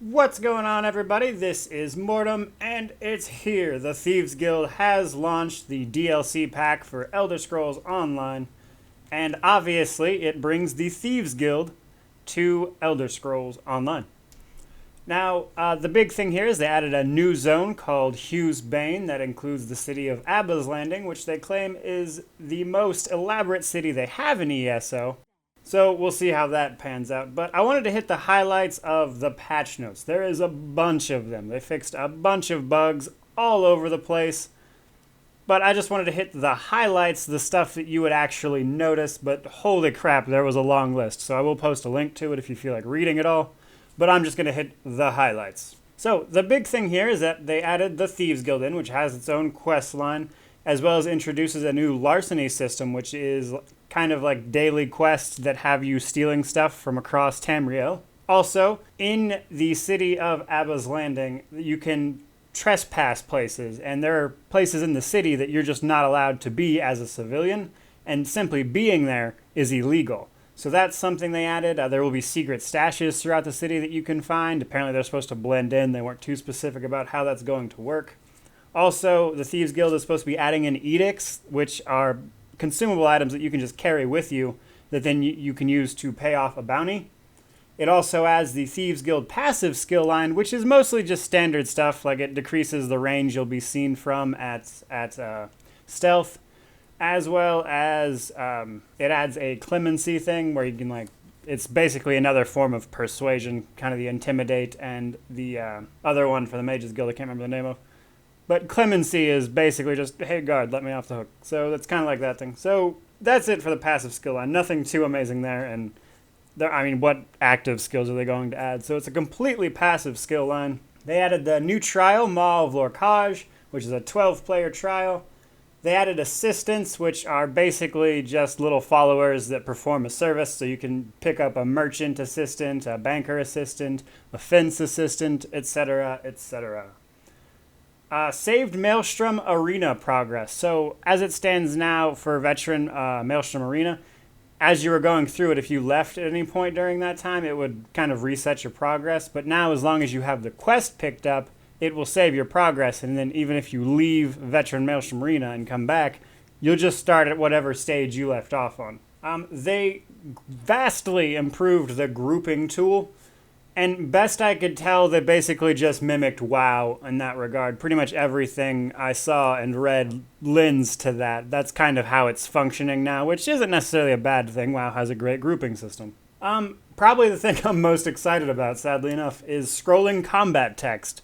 What's going on, everybody? This is Mortym, and it's here. The Thieves Guild has launched the DLC pack for Elder Scrolls Online, and obviously it brings the Thieves Guild to Elder Scrolls Online. Now, the big thing here is they added a new zone called Hughes Bane that includes the city of Abba's Landing, which they claim is the most elaborate city they have in ESO. So we'll see how that pans out. But I wanted to hit the highlights of the patch notes. There is a bunch of them. They fixed a bunch of bugs all over the place. But I just wanted to hit the highlights, the stuff that you would actually notice. But holy crap, there was a long list. So I will post a link to it if you feel like reading it all. But I'm just going to hit the highlights. So the big thing here is that they added the Thieves Guild in, which has its own quest line, as well as introduces a new larceny system, which is kind of like daily quests that have you stealing stuff from across Tamriel. Also, in the city of Abba's Landing, you can trespass places, and there are places in the city that you're just not allowed to be as a civilian, and simply being there is illegal. So that's something they added. There will be secret stashes throughout the city that you can find. Apparently they're supposed to blend in. They weren't too specific about how that's going to work. Also, the Thieves Guild is supposed to be adding in Edicts, which are consumable items that you can just carry with you that then you can use to pay off a bounty. It also adds the Thieves Guild passive skill line, which is mostly just standard stuff, like it decreases the range you'll be seen from at stealth, as well as it adds a clemency thing where you can it's basically another form of persuasion, kind of the intimidate and the other one for the Mages Guild I can't remember the name of. But clemency is basically just, hey guard, let me off the hook. So that's kind of like that thing. So that's it for the passive skill line. Nothing too amazing there. And what active skills are they going to add? So it's a completely passive skill line. They added the new trial, Maw of Lorcage, which is a 12-player trial. They added assistants, which are basically just little followers that perform a service. So you can pick up a merchant assistant, a banker assistant, a fence assistant, etc., etc. Saved Maelstrom Arena progress. So as it stands now for veteran Maelstrom Arena, as you were going through it, if you left at any point during that time, it would kind of reset your progress. But now, as long as you have the quest picked up, it will save your progress. And then even if you leave veteran Maelstrom Arena and come back, you'll just start at whatever stage you left off on. They vastly improved the grouping tool. And best I could tell, they basically just mimicked WoW in that regard. Pretty much everything I saw and read lends to that. That's kind of how it's functioning now, which isn't necessarily a bad thing. WoW has a great grouping system. Probably the thing I'm most excited about, sadly enough, is scrolling combat text,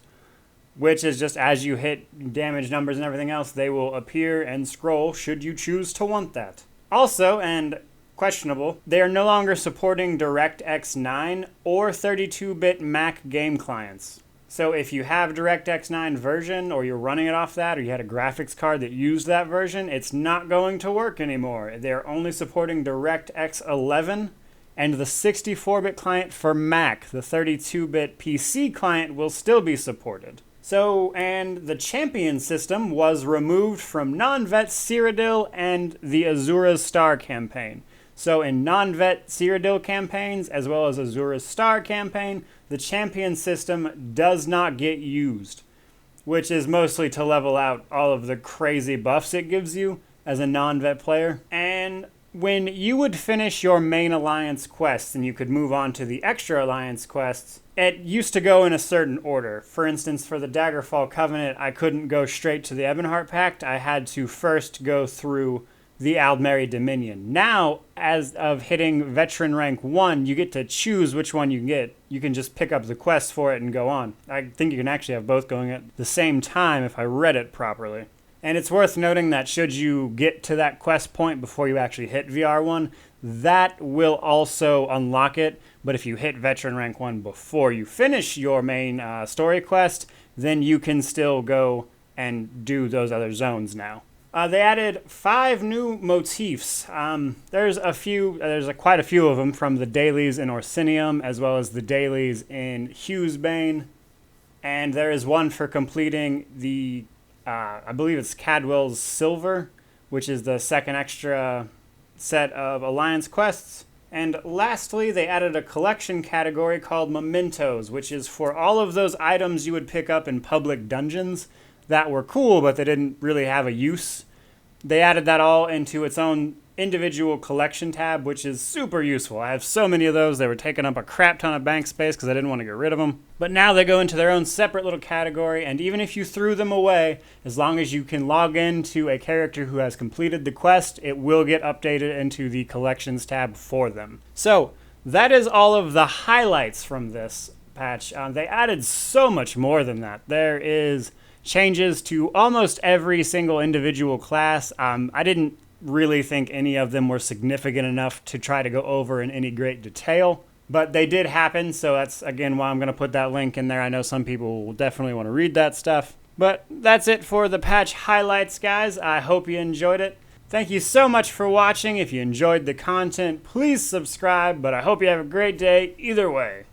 which is just as you hit damage numbers and everything else, they will appear and scroll should you choose to want that. Also, and questionable, they are no longer supporting DirectX 9 or 32-bit Mac game clients. So if you have DirectX 9 version, or you're running it off that, or you had a graphics card that used that version, it's not going to work anymore. They're only supporting DirectX 11 and the 64-bit client for Mac. The 32-bit PC client will still be supported. So, and the champion system was removed from non-vet Cyrodiil and the Azura's Star campaign. So in non-vet Cyrodiil campaigns, as well as Azura's Star campaign, the champion system does not get used, which is mostly to level out all of the crazy buffs it gives you as a non-vet player. And when you would finish your main alliance quests and you could move on to the extra alliance quests, it used to go in a certain order. For instance, for the Daggerfall Covenant, I couldn't go straight to the Ebonheart Pact. I had to first go through the Aldmeri Dominion. Now, as of hitting veteran rank 1, you get to choose which one you get. You can just pick up the quest for it and go on. I think you can actually have both going at the same time if I read it properly. And it's worth noting that should you get to that quest point before you actually hit VR1, that will also unlock it. But if you hit veteran rank 1 before you finish your main story quest, then you can still go and do those other zones now. They added 5 new motifs. There's quite a few of them from the dailies in Orsinium, as well as the dailies in Hughes Bane. And there is one for completing the, I believe it's Cadwell's Silver, which is the second extra set of Alliance quests. And lastly, they added a collection category called Mementos, which is for all of those items you would pick up in public dungeons that were cool, but they didn't really have a use. They added that all into its own individual collection tab, which is super useful. I have so many of those. They were taking up a crap ton of bank space because I didn't want to get rid of them. But now they go into their own separate little category, and even if you threw them away, as long as you can log in to a character who has completed the quest, it will get updated into the collections tab for them. So that is all of the highlights from this patch. They added so much more than that. There is changes to almost every single individual class. I didn't really think any of them were significant enough to try to go over in any great detail, but they did happen, so that's again why I'm going to put that link in there. I know some people will definitely want to read that stuff, but that's it for the patch highlights, guys. I hope you enjoyed it. Thank you so much for watching. If you enjoyed the content, please subscribe, but I hope you have a great day either way.